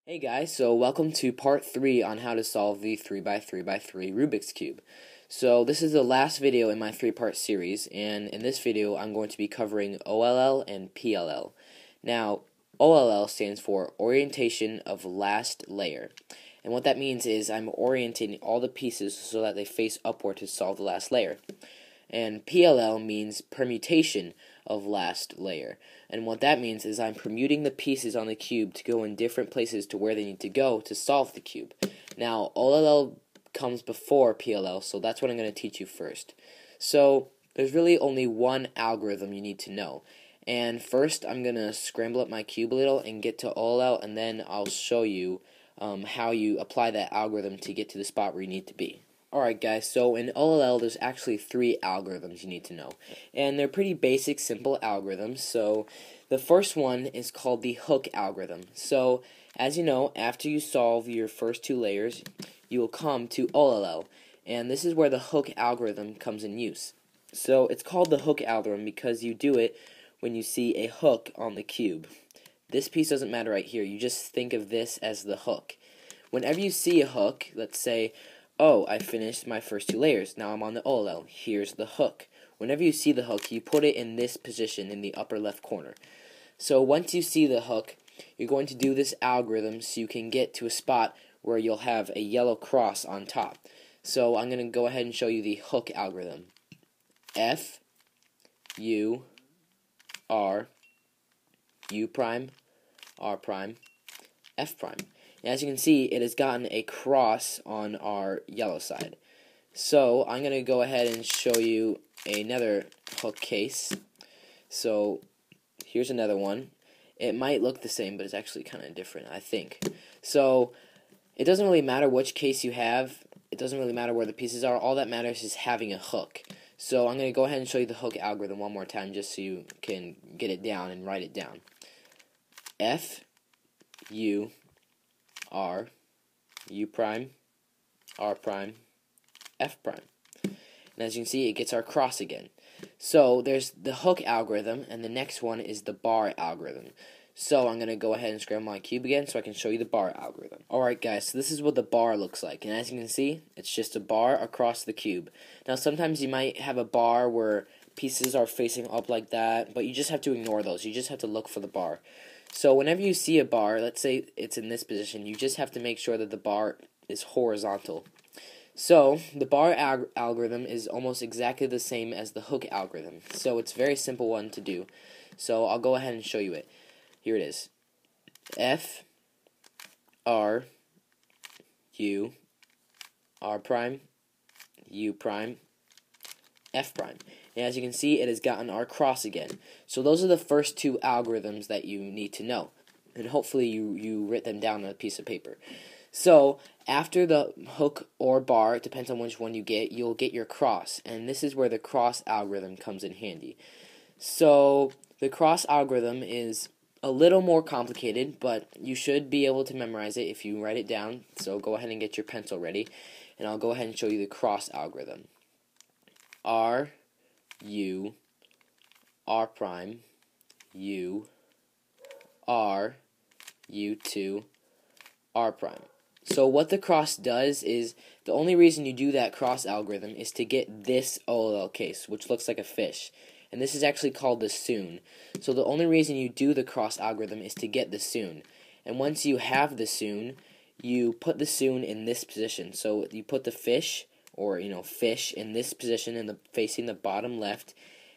Hey guys, so welcome to part 3 on how to solve the 3x3x3 Rubik's Cube. So this is the last video in my 3-part series, and in this video I'm going to be covering OLL and PLL. Now, OLL stands for Orientation of Last Layer, and what that means is I'm orientating all the pieces so that they face upward to solve the last layer. And PLL means permutation of last layer. And what that means is I'm permuting the pieces on the cube to go in different places to where they need to go to solve the cube. Now, OLL comes before PLL, so that's what I'm going to teach you first. So, there's really only one algorithm you need to know. And first, I'm going to scramble up my cube a little and get to OLL, and then I'll show you how you apply that algorithm to get to the spot where you need to be. Alright guys, so in OLL there's actually 3 algorithms you need to know, and they're pretty basic, simple algorithms. So the first one is called the hook algorithm. So as you know, after you solve your first 2 layers, you will come to OLL, and this is where the hook algorithm comes in use. So it's called the hook algorithm because you do it when you see a hook on the cube. This piece doesn't matter right here, you just think of this as the hook. Whenever you see a hook, let's say, oh, I finished my first 2 layers. Now I'm on the OLL. Here's the hook. Whenever you see the hook, you put it in this position in the upper left corner. So once you see the hook, you're going to do this algorithm so you can get to a spot where you'll have a yellow cross on top. So I'm going to go ahead and show you the hook algorithm. F, U, R, U prime, R prime, F prime. As you can see, it has gotten a cross on our yellow side. So I'm going to go ahead and show you another hook case. So here's another one. It might look the same, but it's actually kind of different, I think. So it doesn't really matter which case you have. It doesn't really matter where the pieces are. All that matters is having a hook. So I'm going to go ahead and show you the hook algorithm one more time just so you can get it down and write it down. F, U, R, U prime, R prime, F prime. And as you can see, it gets our cross again. So there's the hook algorithm, and the next one is the bar algorithm. So I'm going to go ahead and scramble my cube again so I can show you the bar algorithm. Alright guys, so this is what the bar looks like. And as you can see, it's just a bar across the cube. Now sometimes you might have a bar where pieces are facing up like that, but you just have to ignore those. You just have to look for the bar. So whenever you see a bar, let's say it's in this position, you just have to make sure that the bar is horizontal. So the bar algorithm is almost exactly the same as the hook algorithm. So it's a very simple one to do. So I'll go ahead and show you it. Here it is. F, R, U, R prime, U prime, F prime. And as you can see, it has gotten our cross again. So those are the first 2 algorithms that you need to know. And hopefully you write them down on a piece of paper. So after the hook or bar, it depends on which one you get, you'll get your cross. And this is where the cross algorithm comes in handy. So the cross algorithm is a little more complicated, but you should be able to memorize it if you write it down. So go ahead and get your pencil ready. And I'll go ahead and show you the cross algorithm. R, U, R prime, U, R, U2, R prime. So what the cross does is, the only reason you do that cross algorithm is to get this OLL case, which looks like a fish. And this is actually called the soon. So the only reason you do the cross algorithm is to get the soon. And once you have the soon, you put the soon in this position. So you put the fish, or fish, in this position facing the bottom left,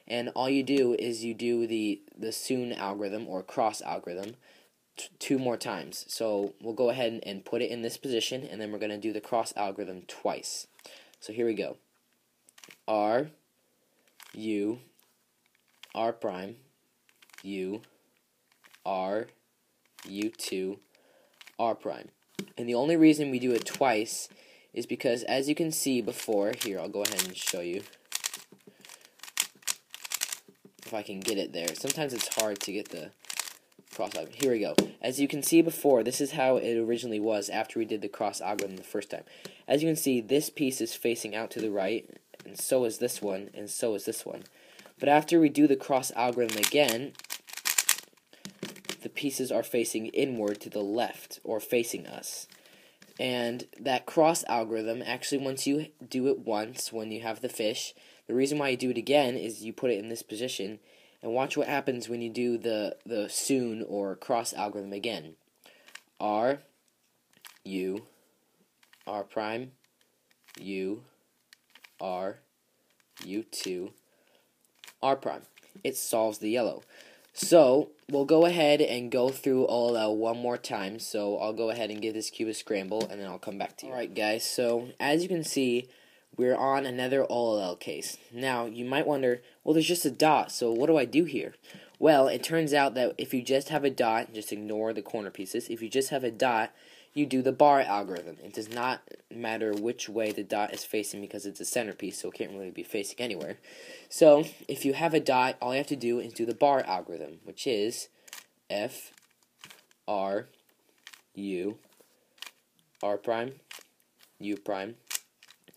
and all you do is you do the soon algorithm or cross algorithm 2 more times. So we'll go ahead and put it in this position, and then we're going to do the cross algorithm twice. So here we go. R, U, R prime, U, R, U2, R prime. And the only reason we do it twice is because, as you can see before, here, I'll go ahead and show you if I can get it there. Sometimes it's hard to get the cross algorithm. Here we go. As you can see before, this is how it originally was after we did the cross algorithm the first time. As you can see, this piece is facing out to the right, and so is this one, and so is this one. But after we do the cross algorithm again, the pieces are facing inward to the left, or facing us. And that cross algorithm, actually once you do it once when you have the fish, the reason why you do it again is you put it in this position, and watch what happens when you do the soon or cross algorithm again. R, U, R prime, U, R, U2, R prime. It solves the yellow. So we'll go ahead and go through OLL one more time. So I'll go ahead and give this cube a scramble, and then I'll come back to you. Alright guys, so as you can see, we're on another OLL case. Now you might wonder, well, there's just a dot, so what do I do here? Well, it turns out that if you just have a dot, just ignore the corner pieces. If you just have a dot, you do the bar algorithm. It does not matter which way the dot is facing because it's a centerpiece, so it can't really be facing anywhere. So if you have a dot, all you have to do is do the bar algorithm, which is F, R, U, R prime, U prime,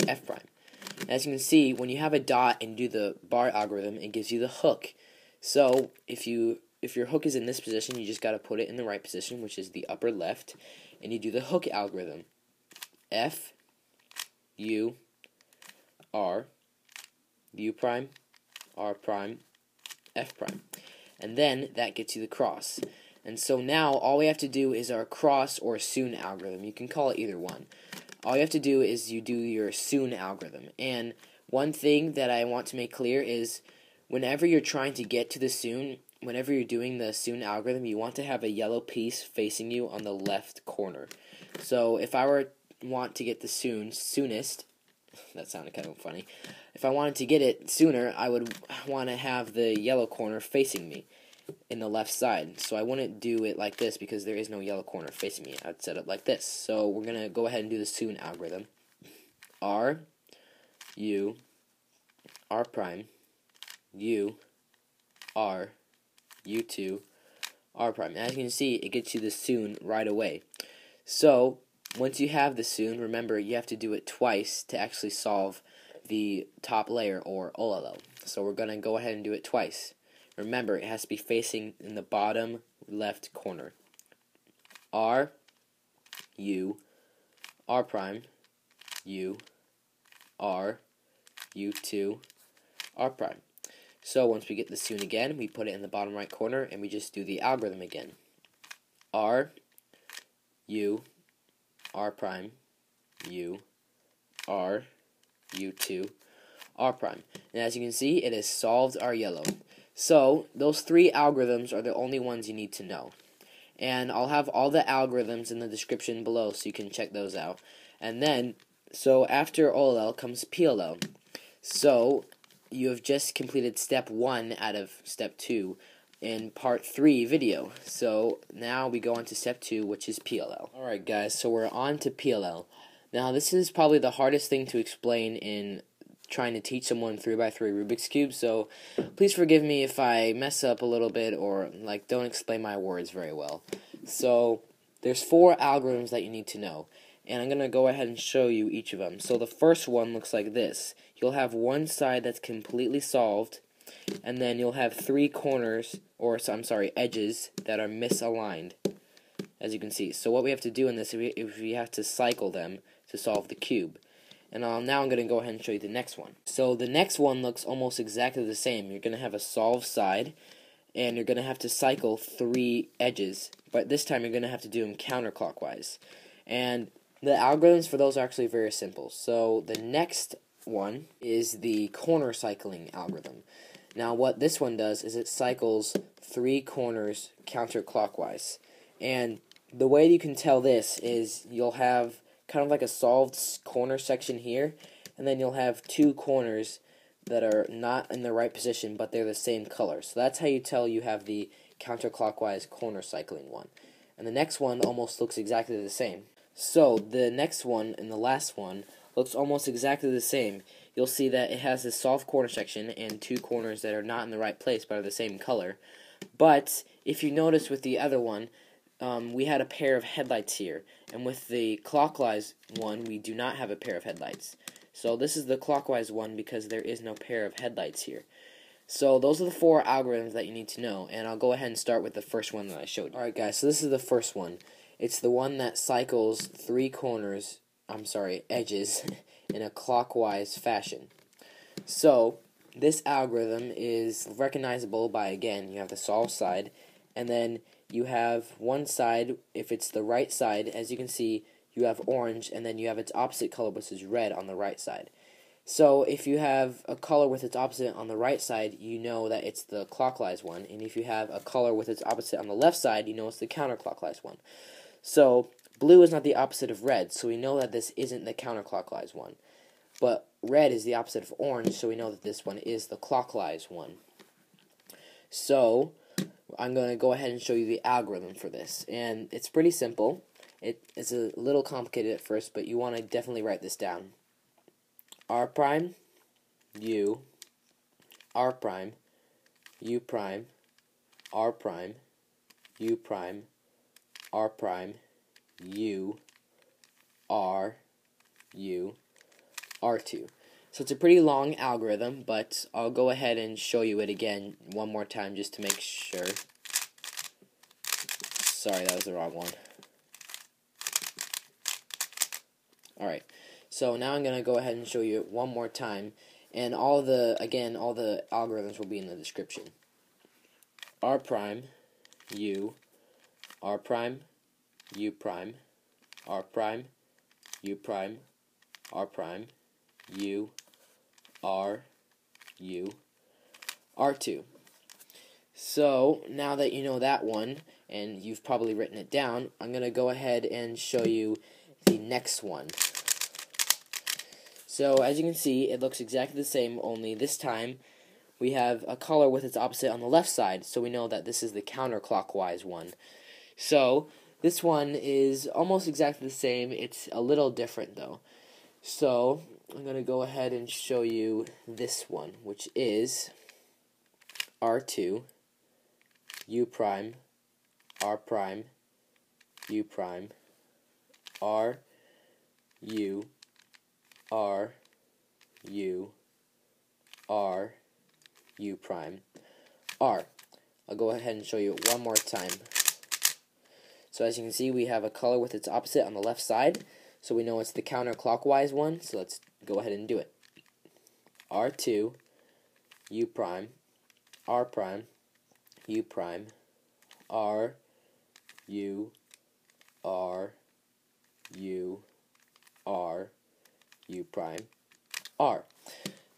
F prime. As you can see, when you have a dot and do the bar algorithm, it gives you the hook. So if your hook is in this position, you just got to put it in the right position, which is the upper left, and you do the hook algorithm. F, U, R, U prime, R prime, F prime. And then that gets you the cross. And so now all we have to do is our cross or soon algorithm. You can call it either one. All you have to do is you do your soon algorithm. And one thing that I want to make clear is whenever you're trying to get to the soon, whenever you're doing the soon algorithm, you want to have a yellow piece facing you on the left corner. So if I want to get the soonest, that sounded kind of funny. If I wanted to get it sooner, I would want to have the yellow corner facing me in the left side. So I wouldn't do it like this because there is no yellow corner facing me. I'd set it like this. So we're going to go ahead and do the soon algorithm. R, U, R prime, U, R, U2, R prime. And as you can see, it gets you the soon right away. So once you have the soon, remember you have to do it twice to actually solve the top layer or OLL. So we're going to go ahead and do it twice. Remember, it has to be facing in the bottom left corner. R, U, R prime, U, R, U2, R prime. So once we get the soon again, we put it in the bottom right corner, and we just do the algorithm again. R, U, R prime, U, R, U2, R prime. And as you can see, it has solved our yellow. So those three algorithms are the only ones you need to know. And I'll have all the algorithms in the description below so you can check those out. And then, so after OLL comes PLL. So you have just completed step 1 out of step 2 in part 3 video. So now we go on to step 2, which is PLL. Alright guys, so we're on to PLL. Now this is probably the hardest thing to explain in trying to teach someone 3x3 Rubik's Cube, so please forgive me if I mess up a little bit or like don't explain my words very well. So there's 4 algorithms that you need to know, and I'm going to go ahead and show you each of them. So the first one looks like this. You'll have one side that's completely solved, and then you'll have 3 corners, or I'm sorry, edges that are misaligned, as you can see. So what we have to do in this is we have to cycle them to solve the cube. And now I'm going to go ahead and show you the next one. So the next one looks almost exactly the same. You're going to have a solved side, and you're going to have to cycle 3 edges, but this time you're going to have to do them counterclockwise. And the algorithms for those are actually very simple. So the next one is the corner cycling algorithm. Now what this one does is it cycles 3 corners counterclockwise. And the way you can tell this is you'll have kind of like a solved corner section here, and then you'll have 2 corners that are not in the right position, but they're the same color. So that's how you tell you have the counterclockwise corner cycling one. And the next one almost looks exactly the same. So the next one and the last one looks almost exactly the same. You'll see that it has this solved corner section and 2 corners that are not in the right place but are the same color. But if you notice with the other one, we had a pair of headlights here, and with the clockwise one we do not have a pair of headlights. So this is the clockwise one because there is no pair of headlights here. So those are the 4 algorithms that you need to know, and I'll go ahead and start with the first one that I showed you. Alright guys, so this is the first one. It's the one that cycles 3 edges in a clockwise fashion. So this algorithm is recognizable by, again, you have the solve side, and then you have one side, if it's the right side, as you can see, you have orange, and then you have its opposite color, which is red, on the right side. So if you have a color with its opposite on the right side, you know that it's the clockwise one, and if you have a color with its opposite on the left side, you know it's the counterclockwise one. So blue is not the opposite of red, so we know that this isn't the counterclockwise one. But red is the opposite of orange, so we know that this one is the clockwise one. So I'm going to go ahead and show you the algorithm for this, and it's pretty simple. It's a little complicated at first, but you want to definitely write this down. R prime, U, R prime, U prime, R prime, U prime, R prime, U, R, U, R2. So it's a pretty long algorithm, but I'll go ahead and show you it again one more time just to make sure. Sorry, that was the wrong one. Alright, so now I'm going to go ahead and show you it one more time, and all the algorithms will be in the description. R prime, U, R prime, U prime, R prime, U prime, R prime, U, R, U, R2. So now that you know that one, and you've probably written it down, I'm going to go ahead and show you the next one. So as you can see, it looks exactly the same, only this time we have a color with its opposite on the left side, so we know that this is the counterclockwise one. So this one is almost exactly the same, it's a little different though. So I'm going to go ahead and show you this one, which is R2, U prime, R prime, U prime, R, U, R, U, R, U prime, R. I'll go ahead and show you it one more time. So as you can see, we have a color with its opposite on the left side, so we know it's the counterclockwise one, so let's go ahead and do it. R2, U prime, R prime, U prime, R, U, R, U, R, U prime, R.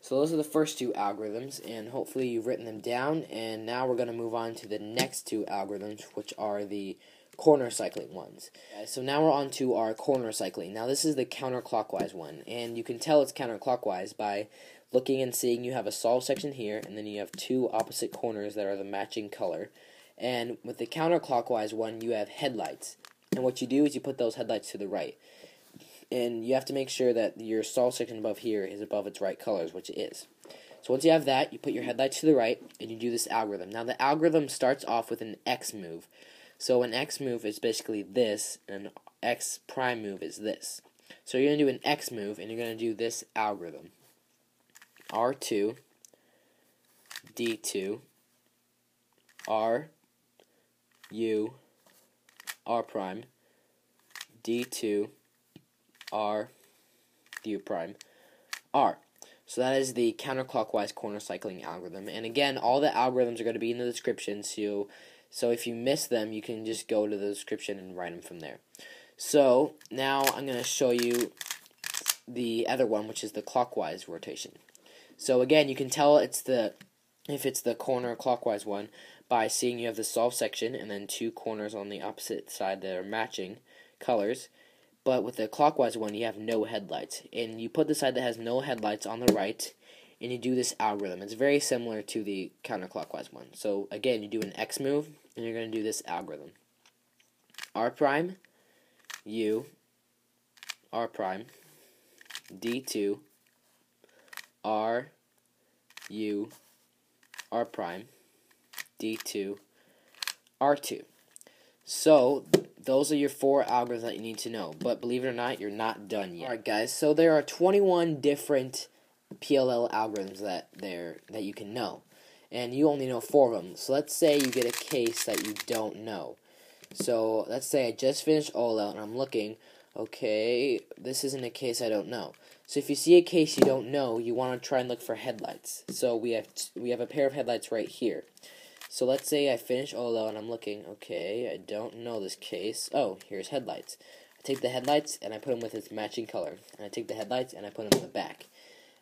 So those are the first 2 algorithms, and hopefully you've written them down, and now we're going to move on to the next 2 algorithms, which are the corner cycling ones. So now we're on to our corner cycling. Now this is the counterclockwise one, and you can tell it's counterclockwise by looking and seeing you have a solve section here, and then you have 2 opposite corners that are the matching color. And with the counterclockwise one, you have headlights. And what you do is you put those headlights to the right. And you have to make sure that your solve section above here is above its right colors, which it is. So once you have that, you put your headlights to the right, and you do this algorithm. Now the algorithm starts off with an X move. So an X move is basically this, and an X prime move is this. So you're going to do an X move, and you're going to do this algorithm. R2, D2, R, U, R prime, D2, R, U prime, R. So that is the counterclockwise corner cycling algorithm. And again, all the algorithms are going to be in the description, so if you miss them, you can just go to the description and write them from there. So now I'm going to show you the other one, which is the clockwise rotation. So again, you can tell if it's the corner clockwise one by seeing you have the solve section and then 2 corners on the opposite side that are matching colors. But with the clockwise one, you have no headlights. And you put the side that has no headlights on the right, and you do this algorithm. It's very similar to the counterclockwise one. So again, you do an X move, and you're going to do this algorithm. R prime, U, R prime, D2, R, U, R prime, D2, R2. So those are your 4 algorithms that you need to know. But believe it or not, you're not done yet. Alright guys, so there are 21 different PLL algorithms that you can know. and you only know 4 of them. So let's say you get a case that you don't know. So let's say I just finished OLL and I'm looking, okay, this isn't a case I don't know. So if you see a case you don't know, you want to try and look for headlights. So we have a pair of headlights right here. So let's say I finish OLL and I'm looking, okay, I don't know this case. Oh, here's headlights. I take the headlights and I put them with its matching color. And I take the headlights and I put them in the back.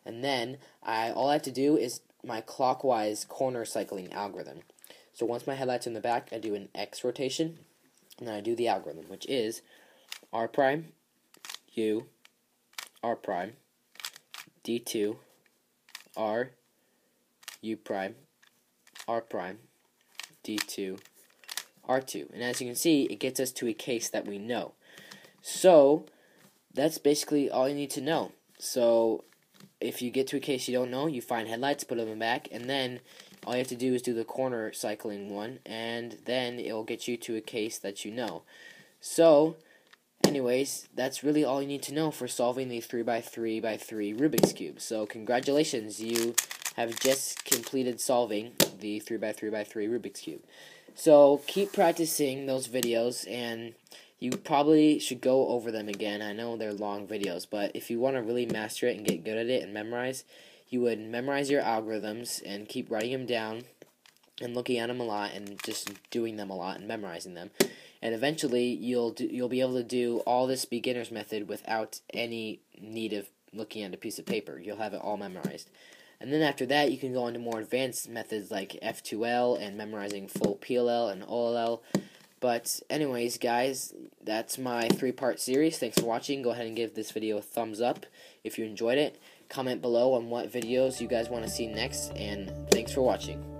And then all I have to do is my clockwise corner cycling algorithm. So once my headlights are in the back, I do an X rotation, and then I do the algorithm, which is R prime, U, R prime, D2, R, U prime, R prime, D2, R2. And as you can see, it gets us to a case that we know. So that's basically all you need to know. So if you get to a case you don't know, you find headlights, put them in the back, and then all you have to do is do the corner cycling one, and then it will get you to a case that you know. So, anyways, that's really all you need to know for solving the 3x3x3 Rubik's Cube. So, congratulations, you have just completed solving the 3x3x3 Rubik's Cube. So, keep practicing those videos, and you probably should go over them again. I know they're long videos, but if you want to really master it and get good at it and memorize, you would memorize your algorithms and keep writing them down and looking at them a lot and just doing them a lot and memorizing them. And eventually, you'll be able to do all this beginner's method without any need of looking at a piece of paper. You'll have it all memorized. And then after that, you can go on to more advanced methods like F2L and memorizing full PLL and OLL. But anyways, guys, that's my 3-part series. Thanks for watching. Go ahead and give this video a thumbs up if you enjoyed it. Comment below on what videos you guys want to see next, and thanks for watching.